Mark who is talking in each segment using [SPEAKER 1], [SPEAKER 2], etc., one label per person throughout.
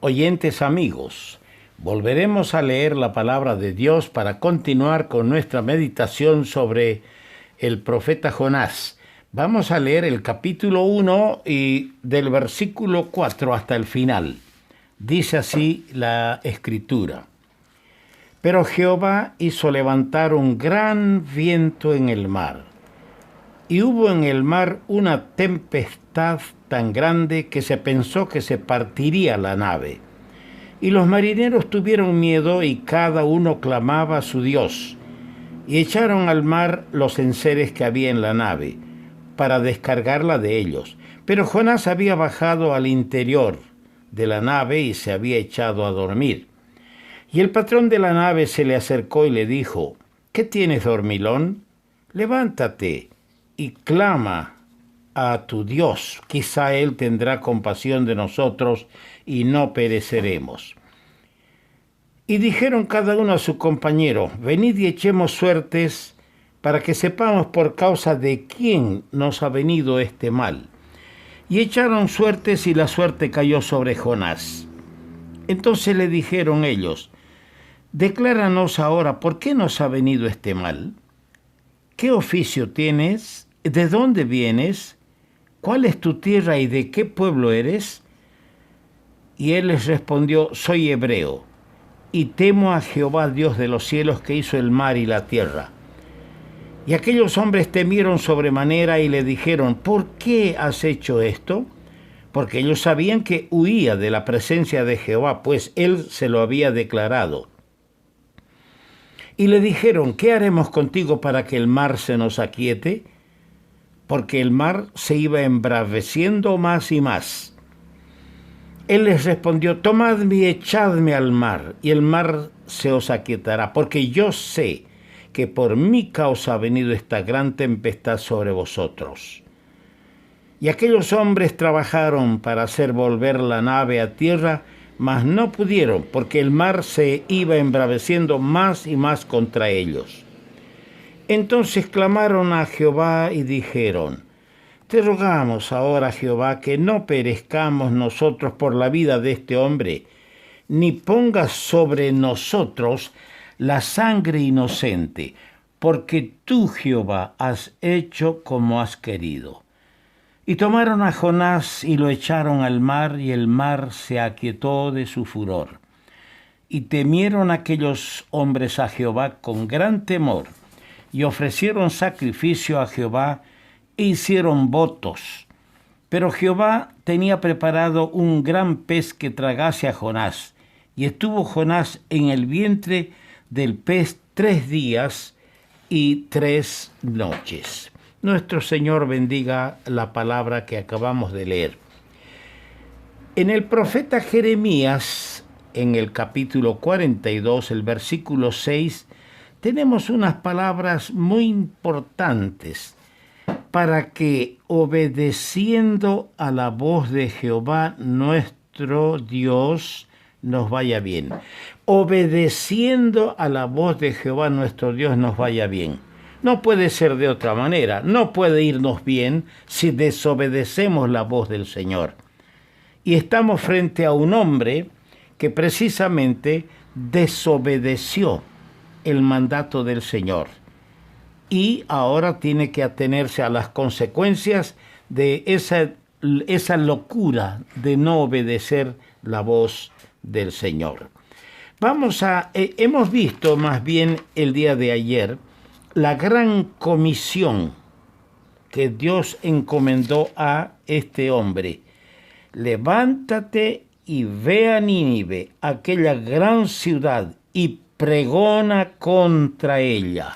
[SPEAKER 1] oyentes amigos, volveremos a leer la palabra de Dios para continuar con nuestra meditación sobre el profeta Jonás. Vamos a leer el capítulo 1 y del versículo 4 hasta el final. Dice así la Escritura. Pero Jehová hizo levantar un gran viento en el mar, y hubo en el mar una tempestad tan grande que se pensó que se partiría la nave. Y los marineros tuvieron miedo y cada uno clamaba a su Dios, y echaron al mar los enseres que había en la nave, para descargarla de ellos. Pero Jonás había bajado al interior de la nave y se había echado a dormir. Y el patrón de la nave se le acercó y le dijo: ¿Qué tienes, dormilón? Levántate y clama a tu Dios. Quizá Él tendrá compasión de nosotros y no pereceremos. Y dijeron cada uno a su compañero: venid y echemos suertes para que sepamos por causa de quién nos ha venido este mal. Y echaron suertes y la suerte cayó sobre Jonás. Entonces le dijeron ellos: decláranos ahora por qué nos ha venido este mal. ¿Qué oficio tienes? ¿De dónde vienes? ¿Cuál es tu tierra y de qué pueblo eres? Y él les respondió: soy hebreo, y temo a Jehová Dios de los cielos, que hizo el mar y la tierra. Y aquellos hombres temieron sobremanera y le dijeron: ¿por qué has hecho esto? Porque ellos sabían que huía de la presencia de Jehová, pues él se lo había declarado. Y le dijeron: ¿qué haremos contigo para que el mar se nos aquiete? Porque el mar se iba embraveciendo más y más. Él les respondió: tomadme y echadme al mar, y el mar se os aquietará, porque yo sé que por mi causa ha venido esta gran tempestad sobre vosotros. Y aquellos hombres trabajaron para hacer volver la nave a tierra, mas no pudieron, porque el mar se iba embraveciendo más y más contra ellos. Entonces clamaron a Jehová y dijeron: te rogamos ahora, Jehová, que no perezcamos nosotros por la vida de este hombre, ni pongas sobre nosotros la sangre inocente, porque tú, Jehová, has hecho como has querido. Y tomaron a Jonás y lo echaron al mar, y el mar se aquietó de su furor. Y temieron aquellos hombres a Jehová con gran temor, y ofrecieron sacrificio a Jehová e hicieron votos. Pero Jehová tenía preparado un gran pez que tragase a Jonás, y estuvo Jonás en el vientre del pez 3 días y 3 noches. Nuestro Señor bendiga la palabra que acabamos de leer. En el profeta Jeremías, en el capítulo 42, el versículo 6, tenemos unas palabras muy importantes para que, obedeciendo a la voz de Jehová nuestro Dios, nos vaya bien. Obedeciendo a la voz de Jehová nuestro Dios nos vaya bien. No puede ser de otra manera. No puede irnos bien si desobedecemos la voz del Señor. Y estamos frente a un hombre que precisamente desobedeció el mandato del Señor. Y ahora tiene que atenerse a las consecuencias de esa locura de no obedecer la voz del Señor. Hemos visto más bien el día de ayer la gran comisión que Dios encomendó a este hombre. Levántate y ve a Nínive, aquella gran ciudad, y pregona contra ella.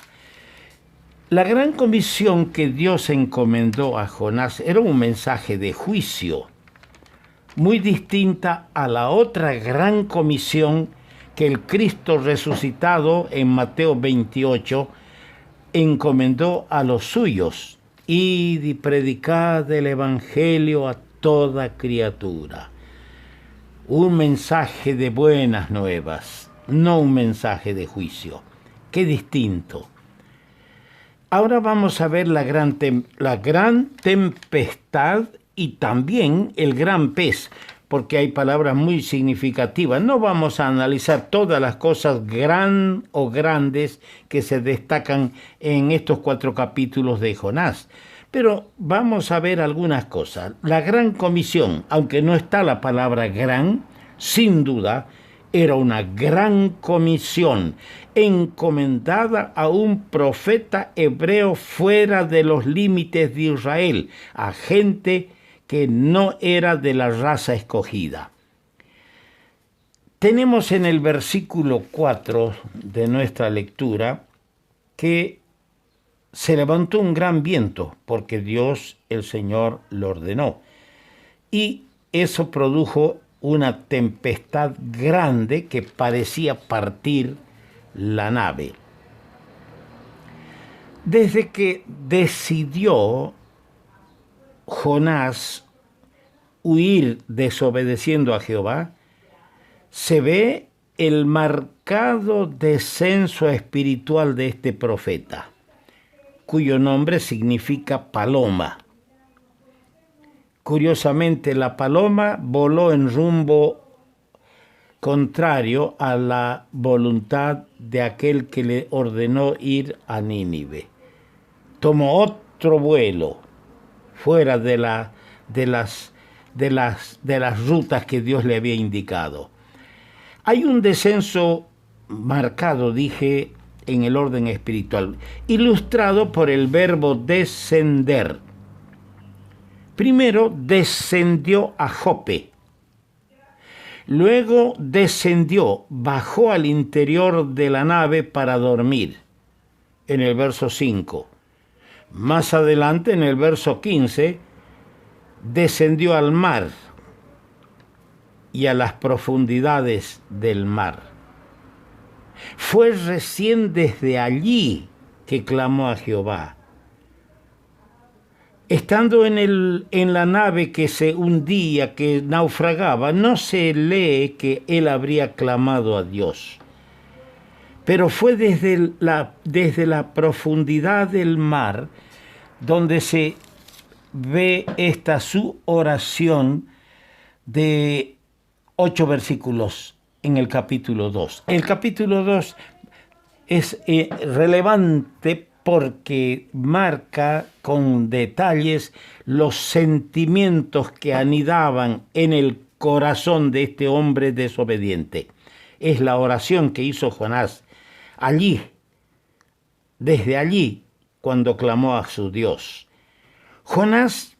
[SPEAKER 1] La gran comisión que Dios encomendó a Jonás era un mensaje de juicio, muy distinta a la otra gran comisión que el Cristo resucitado en Mateo 28 encomendó a los suyos: id y predicad el evangelio a toda criatura. Un mensaje de buenas nuevas, no un mensaje de juicio. Qué distinto. Ahora vamos a ver la gran tempestad y también el gran pez, porque hay palabras muy significativas. No vamos a analizar todas las cosas grandes que se destacan en estos 4 capítulos de Jonás, pero vamos a ver algunas cosas. La gran comisión, aunque no está la palabra gran, sin duda, era una gran comisión encomendada a un profeta hebreo fuera de los límites de Israel, a gente que no era de la raza escogida. Tenemos en el versículo 4 de nuestra lectura que se levantó un gran viento porque Dios, el Señor, lo ordenó. Y eso produjo una tempestad grande que parecía partir la nave. Desde que decidió Jonás huir desobedeciendo a Jehová, se ve el marcado descenso espiritual de este profeta, cuyo nombre significa paloma. Curiosamente, la paloma voló en rumbo contrario a la voluntad de aquel que le ordenó ir a Nínive. Tomó otro vuelo fuera de las rutas que Dios le había indicado. Hay un descenso marcado, dije, en el orden espiritual, ilustrado por el verbo descender. Primero descendió a Jope, luego bajó al interior de la nave para dormir, en el verso 5. Más adelante, en el verso 15, descendió al mar y a las profundidades del mar. Fue recién desde allí que clamó a Jehová. Estando en la nave que se hundía, que naufragaba, no se lee que él habría clamado a Dios. Pero fue desde la profundidad del mar donde se ve su oración de 8 versículos en el capítulo 2. El capítulo 2 es relevante porque marca con detalles los sentimientos que anidaban en el corazón de este hombre desobediente. Es la oración que hizo Jonás desde allí, cuando clamó a su Dios. Jonás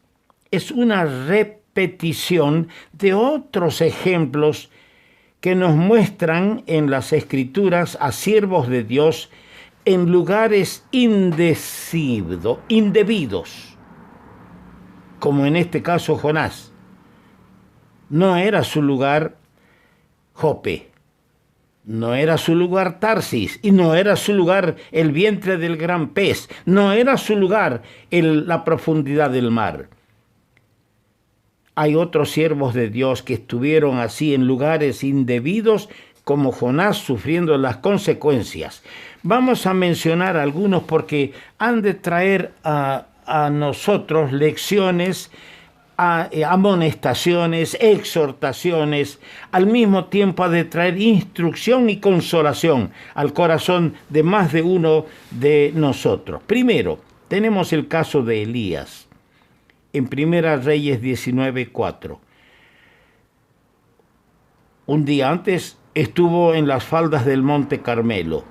[SPEAKER 1] es una repetición de otros ejemplos que nos muestran en las Escrituras a siervos de Dios en lugares indebidos, como en este caso Jonás. No era su lugar Jope, no era su lugar Tarsis, y no era su lugar el vientre del gran pez, no era su lugar la profundidad del mar. Hay otros siervos de Dios que estuvieron así en lugares indebidos, como Jonás, sufriendo las consecuencias. Vamos a mencionar algunos porque han de traer a nosotros lecciones, amonestaciones, exhortaciones, al mismo tiempo ha de traer instrucción y consolación al corazón de más de uno de nosotros. Primero, tenemos el caso de Elías, en Primera Reyes 19:4. Un día antes estuvo en las faldas del Monte Carmelo.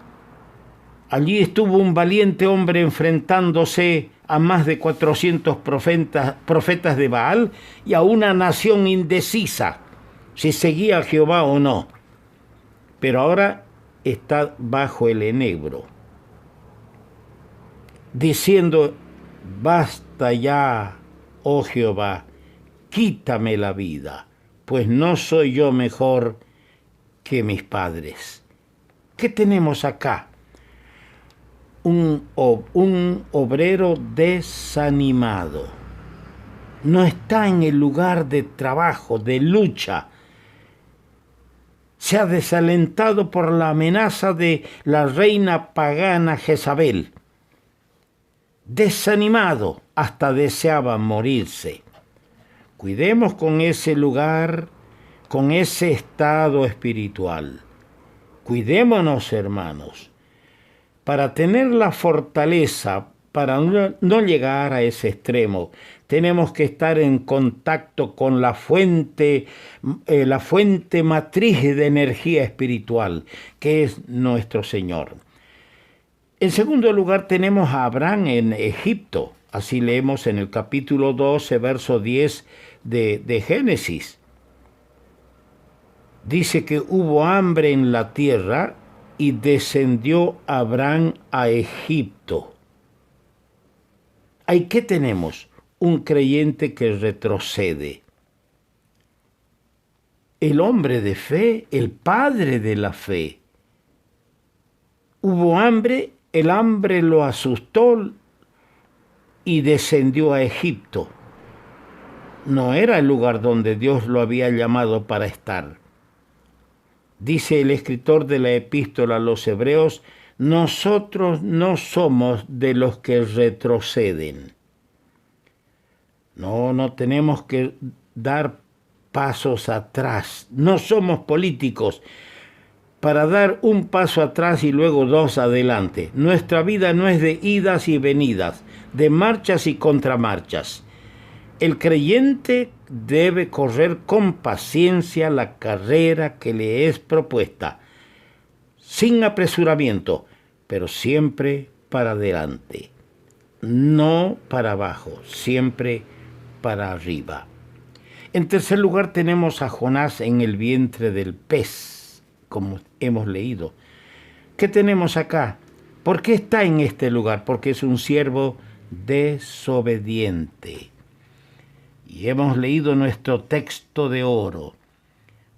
[SPEAKER 1] Allí estuvo un valiente hombre enfrentándose a más de 400 profetas de Baal y a una nación indecisa si seguía a Jehová o no. Pero ahora está bajo el enebro, diciendo: basta ya, oh Jehová, quítame la vida, pues no soy yo mejor que mis padres. ¿Qué tenemos acá? Un obrero desanimado. No está en el lugar de trabajo, de lucha. Se ha desalentado por la amenaza de la reina pagana Jezabel. Desanimado, hasta deseaba morirse. Cuidemos con ese lugar con ese estado espiritual. Cuidémonos, hermanos, para tener la fortaleza, para no llegar a ese extremo. Tenemos que estar en contacto con la fuente matriz de energía espiritual, que es nuestro Señor. En segundo lugar, tenemos a Abraham en Egipto. Así leemos en el capítulo 12, verso 10 de Génesis. Dice que hubo hambre en la tierra y descendió Abraham a Egipto. ¿Ahí qué tenemos? Un creyente que retrocede. El hombre de fe, el padre de la fe. Hubo hambre, el hambre lo asustó y descendió a Egipto. No era el lugar donde Dios lo había llamado para estar. Dice el escritor de la epístola a los Hebreos, nosotros no somos de los que retroceden. No tenemos que dar pasos atrás. No somos políticos para dar un paso atrás y luego dos adelante. Nuestra vida no es de idas y venidas, de marchas y contramarchas. El creyente debe correr con paciencia la carrera que le es propuesta, sin apresuramiento, pero siempre para adelante, no para abajo, siempre para arriba. En tercer lugar tenemos a Jonás en el vientre del pez, como hemos leído. ¿Qué tenemos acá? ¿Por qué está en este lugar? Porque es un siervo desobediente. Y hemos leído nuestro texto de oro,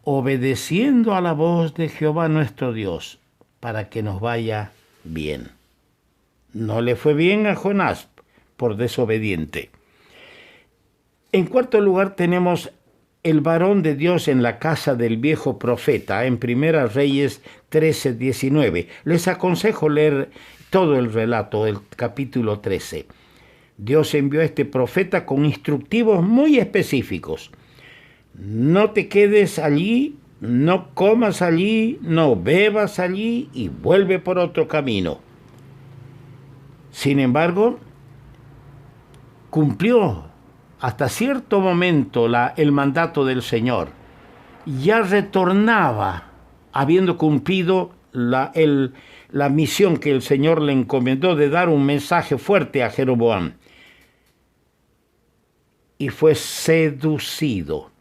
[SPEAKER 1] obedeciendo a la voz de Jehová nuestro Dios, para que nos vaya bien. No le fue bien a Jonás por desobediente. En cuarto lugar tenemos el varón de Dios en la casa del viejo profeta, en Primera Reyes 13:19. Les aconsejo leer todo el relato del capítulo 13. Dios envió a este profeta con instructivos muy específicos. No te quedes allí, no comas allí, no bebas allí y vuelve por otro camino. Sin embargo, cumplió hasta cierto momento el mandato del Señor. Ya retornaba, habiendo cumplido la misión que el Señor le encomendó de dar un mensaje fuerte a Jeroboam. Y fue seducido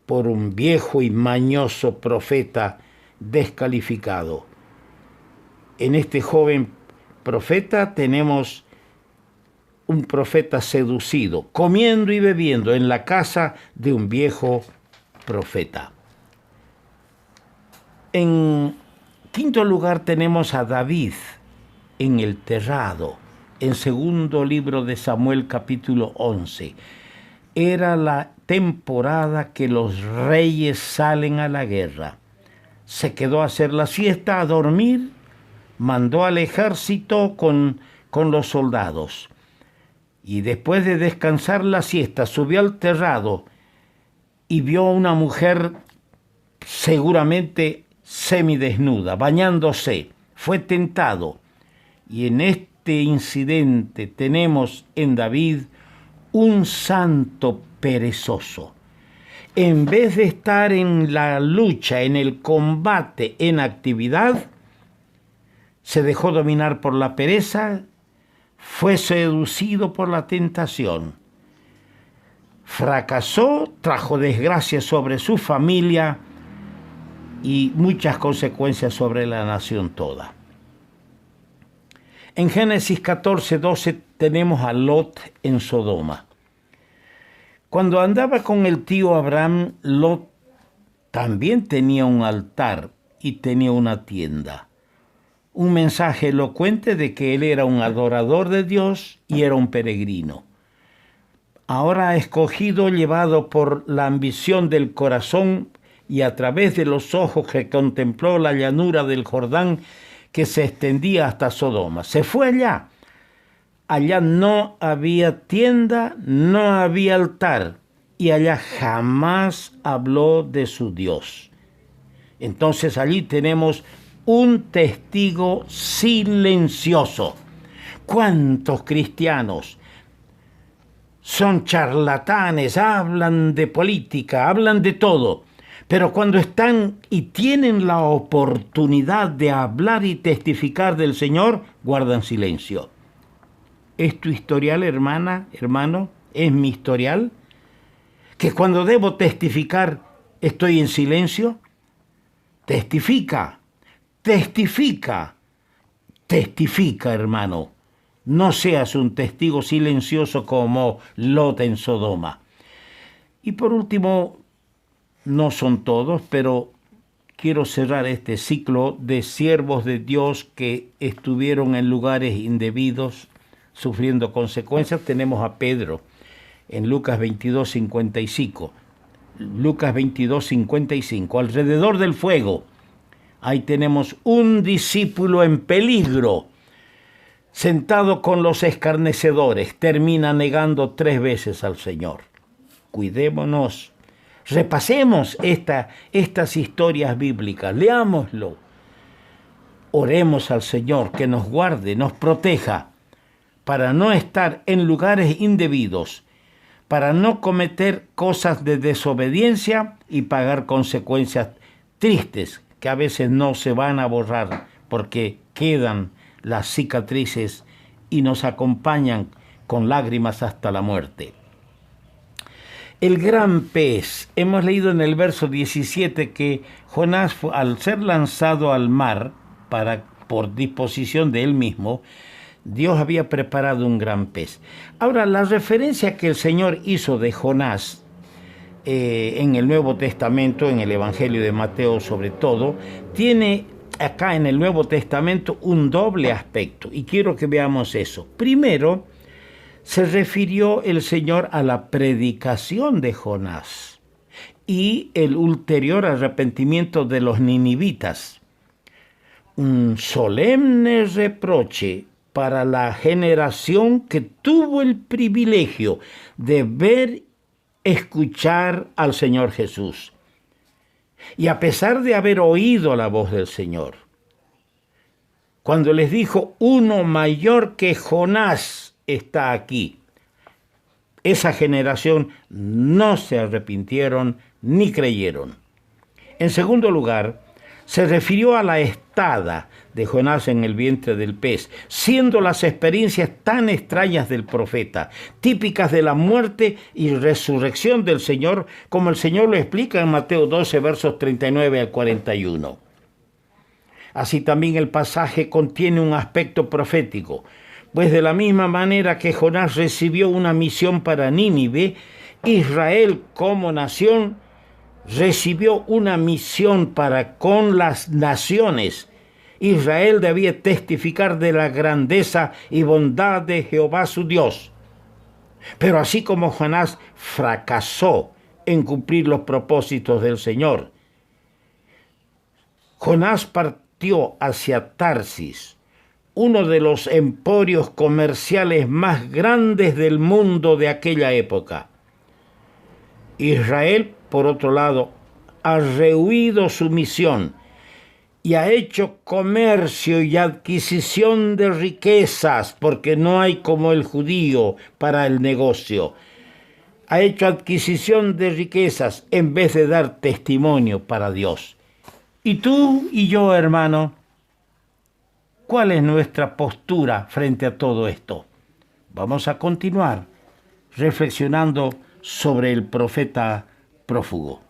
[SPEAKER 1] por un viejo y mañoso profeta descalificado. En este joven profeta tenemos un profeta seducido, comiendo y bebiendo en la casa de un viejo profeta. En quinto lugar tenemos a David en el terrado, en segundo libro de Samuel capítulo 11. Era la temporada que los reyes salen a la guerra. Se quedó a hacer la siesta, a dormir, mandó al ejército con los soldados. Y después de descansar la siesta, subió al terrado y vio a una mujer seguramente semidesnuda, bañándose. Fue tentado. Y en este incidente tenemos en David un santo perezoso. En vez de estar en la lucha, en el combate, en actividad, se dejó dominar por la pereza, fue seducido por la tentación. Fracasó, trajo desgracia sobre su familia y muchas consecuencias sobre la nación toda. En Génesis 14:12 tenemos a Lot en Sodoma. Cuando andaba con el tío Abraham, Lot también tenía un altar y tenía una tienda. Un mensaje elocuente de que él era un adorador de Dios y era un peregrino. Ahora escogido, llevado por la ambición del corazón y a través de los ojos que contempló la llanura del Jordán que se extendía hasta Sodoma. Se fue allá. Allá no había tienda, no había altar, y allá jamás habló de su Dios. Entonces allí tenemos un testigo silencioso. ¿Cuántos cristianos son charlatanes, hablan de política, hablan de todo, pero cuando están y tienen la oportunidad de hablar y testificar del Señor, guardan silencio? ¿Es tu historial, hermana, hermano? ¿Es mi historial? ¿Que cuando debo testificar estoy en silencio? Testifica, testifica, testifica, hermano. No seas un testigo silencioso como Lot en Sodoma. Y por último, no son todos, pero quiero cerrar este ciclo de siervos de Dios que estuvieron en lugares indebidos, sufriendo consecuencias. Tenemos a Pedro en Lucas 22:55. Lucas 22:55. Alrededor del fuego, ahí tenemos un discípulo en peligro, sentado con los escarnecedores, termina negando 3 veces al Señor. Cuidémonos, repasemos estas historias bíblicas, leámoslo, oremos al Señor que nos guarde, nos proteja, para no estar en lugares indebidos, para no cometer cosas de desobediencia y pagar consecuencias tristes que a veces no se van a borrar porque quedan las cicatrices y nos acompañan con lágrimas hasta la muerte. El gran pez. Hemos leído en el verso 17 que Jonás, al ser lanzado al mar por disposición de él mismo, Dios había preparado un gran pez. Ahora, la referencia que el Señor hizo de Jonás en el Nuevo Testamento, en el Evangelio de Mateo sobre todo, tiene acá en el Nuevo Testamento un doble aspecto, y quiero que veamos eso. Primero, se refirió el Señor a la predicación de Jonás y el ulterior arrepentimiento de los ninivitas. Un solemne reproche para la generación que tuvo el privilegio de ver, escuchar al Señor Jesús. Y a pesar de haber oído la voz del Señor, cuando les dijo, uno mayor que Jonás está aquí, esa generación no se arrepintieron ni creyeron. En segundo lugar, se refirió a la estada de Jonás en el vientre del pez, siendo las experiencias tan extrañas del profeta, típicas de la muerte y resurrección del Señor, como el Señor lo explica en Mateo 12, versos 39 al 41. Así también el pasaje contiene un aspecto profético, pues de la misma manera que Jonás recibió una misión para Nínive, Israel como nación recibió una misión para con las naciones. Israel debía testificar de la grandeza y bondad de Jehová su Dios. Pero así como Jonás fracasó en cumplir los propósitos del Señor, Jonás partió hacia Tarsis, uno de los emporios comerciales más grandes del mundo de aquella época. Israel, por otro lado, ha rehuido su misión y ha hecho comercio y adquisición de riquezas, porque no hay como el judío para el negocio. Ha hecho adquisición de riquezas en vez de dar testimonio para Dios. Y tú y yo, hermano, ¿cuál es nuestra postura frente a todo esto? Vamos a continuar reflexionando sobre el profeta prófugo.